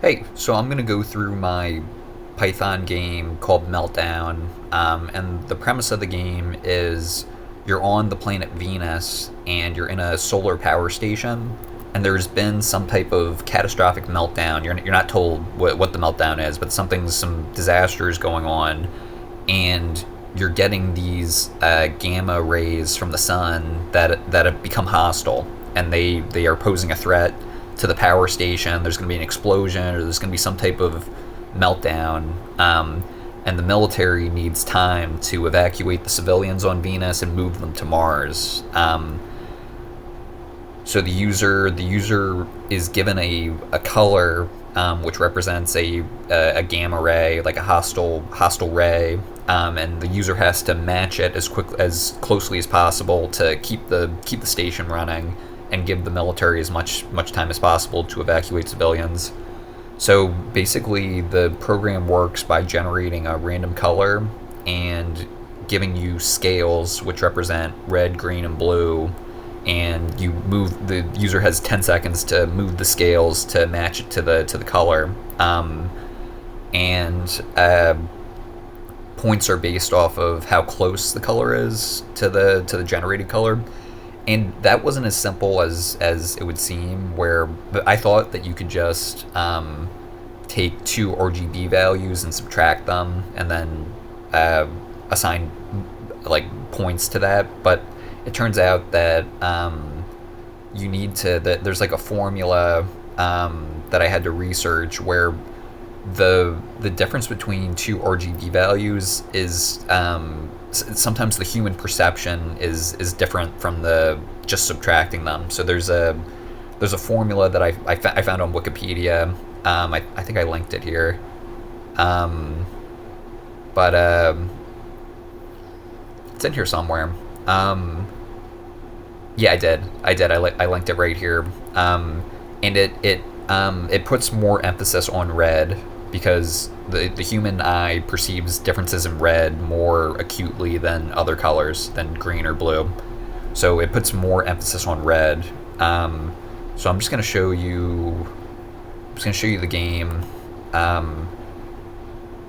Hey, so I'm going to go through my Python game called Meltdown, and the premise of the game is you're on the planet Venus and you're in a solar power station, and there's been some type of catastrophic meltdown. You're not told what the meltdown is, but some disaster is going on, and you're getting these gamma rays from the sun that have become hostile, and they are posing a threat to the power station. There's going to be an explosion, or there's going to be some type of meltdown, and the military needs time to evacuate the civilians on Venus and move them to Mars. So the user is given a color, which represents a gamma ray, like a hostile ray, and the user has to match it as closely as possible to keep the station running and give the military as much time as possible to evacuate civilians. So basically, the program works by generating a random color and giving you scales which represent red, green, and blue, and the user has 10 seconds to move the scales to match it to the color. And points are based off of how close the color is to the generated color. And that wasn't as simple as it would seem, where I thought that you could just take two RGB values and subtract them and then assign like points to that. But it turns out that there's like a formula that I had to research where the difference between two RGB values is sometimes the human perception is different from the just subtracting them. So there's a formula that I found on Wikipedia. I think I linked it here, but it's in here somewhere. Yeah, I did. I linked it right here. And it puts more emphasis on red because the human eye perceives differences in red more acutely than other colors, than green or blue. So it puts more emphasis on red. So I'm just gonna show you. I'm just gonna show you the game.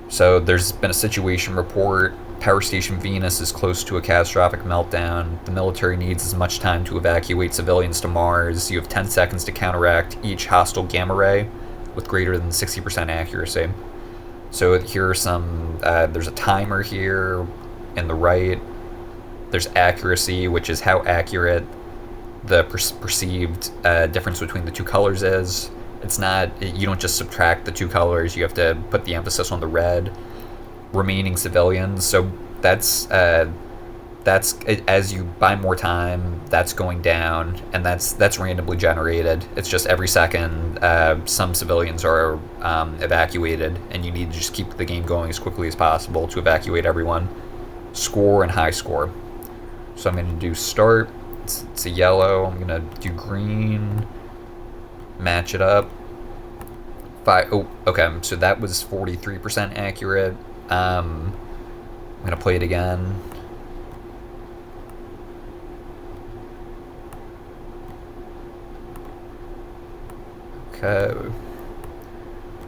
So there's been a situation report. Power Station Venus is close to a catastrophic meltdown. The military needs as much time to evacuate civilians to Mars. You have 10 seconds to counteract each hostile gamma ray with greater than 60% accuracy. So here are some, there's a timer here in the right. There's accuracy, which is how accurate the perceived difference between the two colors is. It's not, you don't just subtract the two colors, you have to put the emphasis on the red. Remaining civilians, so that's as you buy more time, that's going down, and that's randomly generated. It's just every second some civilians are evacuated, and you need to just keep the game going as quickly as possible to evacuate everyone. Score and high score. So I'm going to do start. It's a yellow. I'm going to do green. Match it up. Oh, okay. So that was 43% accurate. I'm gonna play it again. Okay.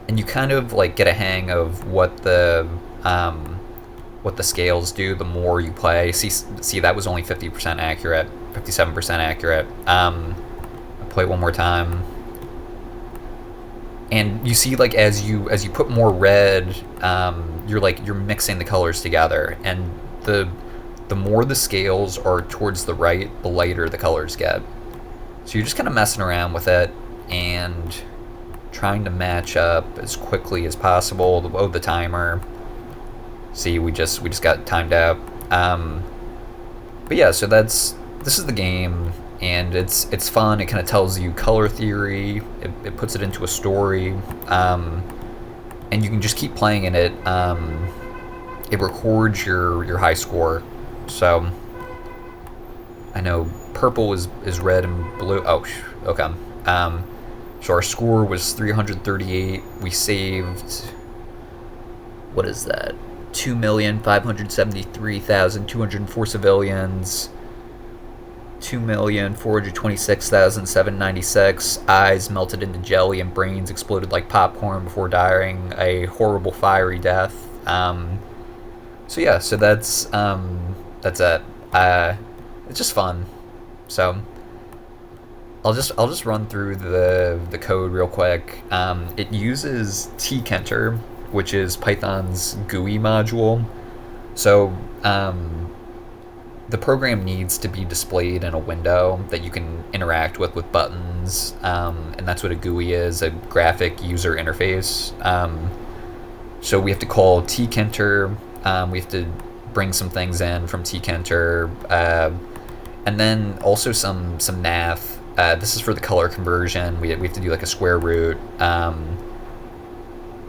And you kind of like get a hang of what the scales do the more you play. See that was only 50% accurate, 57% accurate. I'll play it one more time. And you see, like, as you put more red, you're mixing the colors together, and the more the scales are towards the right, the lighter the colors get. So you're just kind of messing around with it and trying to match up as quickly as possible. Oh, the timer. See, we just got timed out. But yeah, so this is the game. And it's fun. It kind of tells you color theory. It puts it into a story, and you can just keep playing in it. It records your high score. So I know purple is red and blue. Oh, okay. So our score was 338. We saved. What is that? 2,573,204 civilians. 2,426,796 eyes melted into jelly and brains exploded like popcorn before dying a horrible fiery death. So yeah, so that's it. It's just fun. So I'll just run through the code real quick. It uses tkinter, which is Python's GUI module. So the program needs to be displayed in a window that you can interact with buttons, and that's what a GUI is, a graphic user interface. So we have to call tkinter. We have to bring some things in from tkinter, and then also some math. This is for the color conversion. We have to do like a square root.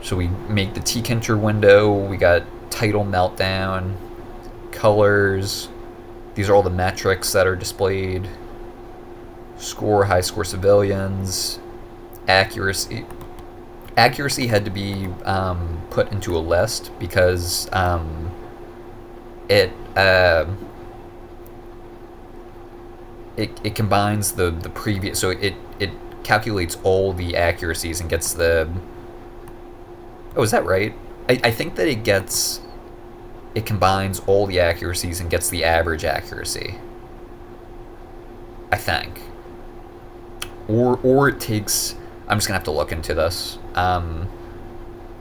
So we make the tkinter window. We got title meltdown, colors. These are all the metrics that are displayed. Score, high score civilians. Accuracy. Accuracy had to be put into a list because it combines the previous, so it calculates all the accuracies and gets the. Oh, is that right? I think that it combines all the accuracies and gets the average accuracy. I think. Or it takes. I'm just gonna have to look into this.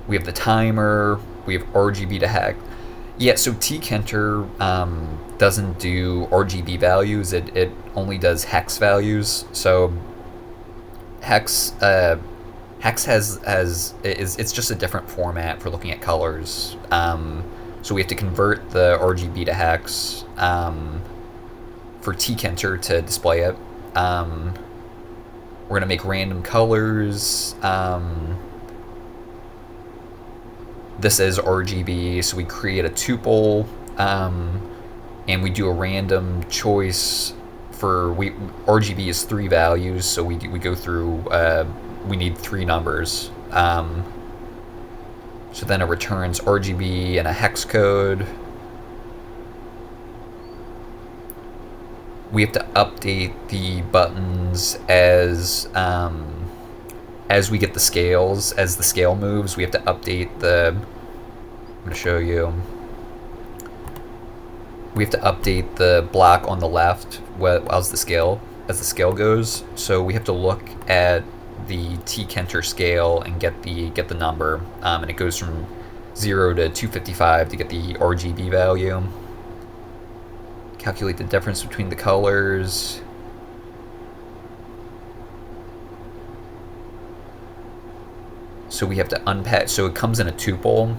We have the timer. We have RGB to hex. Yeah, so tkinter doesn't do RGB values. It only does hex values. So hex has it's just a different format for looking at colors. So we have to convert the RGB to hex for tkinter to display it. We're gonna make random colors. This is RGB, so we create a tuple, and we do a random choice for RGB is 3 values, so we go through. We need 3 numbers. So then it returns RGB and a hex code. We have to update the buttons as we get the scales. As the scale moves, we have to update the. I'm going to show you. We have to update the block on the left as the scale goes. So we have to look at the tkinter scale and get the number, and it goes from 0 to 255 to get the RGB value. Calculate the difference between the colors. So we have to unpack. So it comes in a tuple.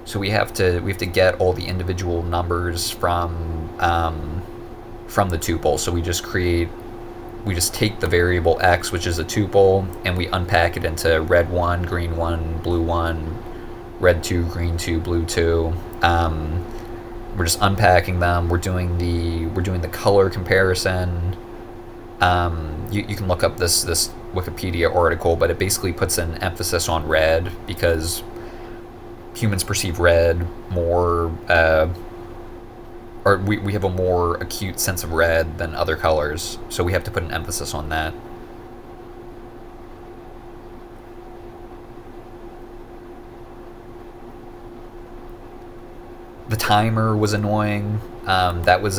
So we have to get all the individual numbers from the tuple. So we just take the variable x, which is a tuple, and we unpack it into red 1, green 1, blue 1, red 2, green 2, blue 2. We're just unpacking them. We're doing the color comparison. You can look up this Wikipedia article, but it basically puts an emphasis on red because humans perceive red more, or we have a more acute sense of red than other colors, so we have to put an emphasis on that. The timer was annoying. That was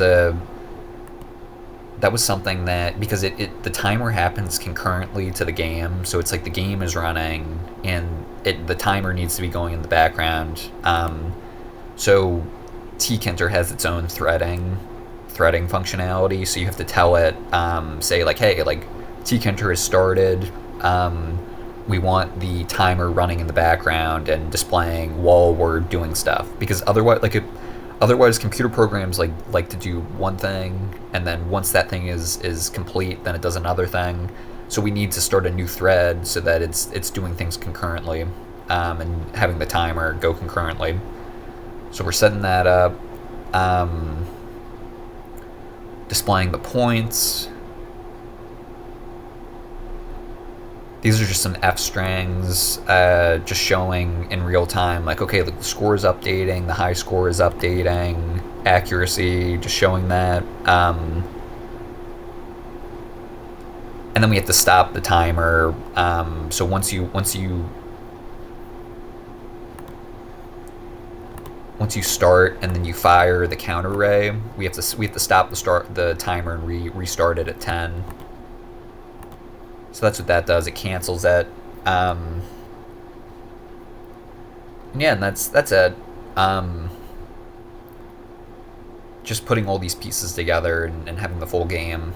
something that, because the timer happens concurrently to the game, so it's like the game is running and the timer needs to be going in the background. So tkinter has its own threading functionality, so you have to tell it, say like, hey, like tkinter has started. We want the timer running in the background and displaying while we're doing stuff, because otherwise computer programs like to do one thing, and then once that thing is complete, then it does another thing. So we need to start a new thread so that it's doing things concurrently, and having the timer go concurrently. So we're setting that up, displaying the points. These are just some F strings, just showing in real time, like, okay, the score is updating, the high score is updating, accuracy, just showing that. and then we have to stop the timer. So once you start and then you fire the counter ray, we have to stop the timer and restart it at 10. So that's what that does. It cancels it. Yeah, and that's it. Just putting all these pieces together and having the full game.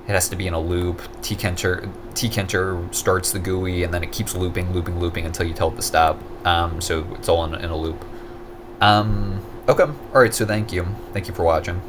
It has to be in a loop. T-Kenter starts the GUI, and then it keeps looping until you tell it to stop. So it's all in a loop. Okay. All right. So thank you for watching.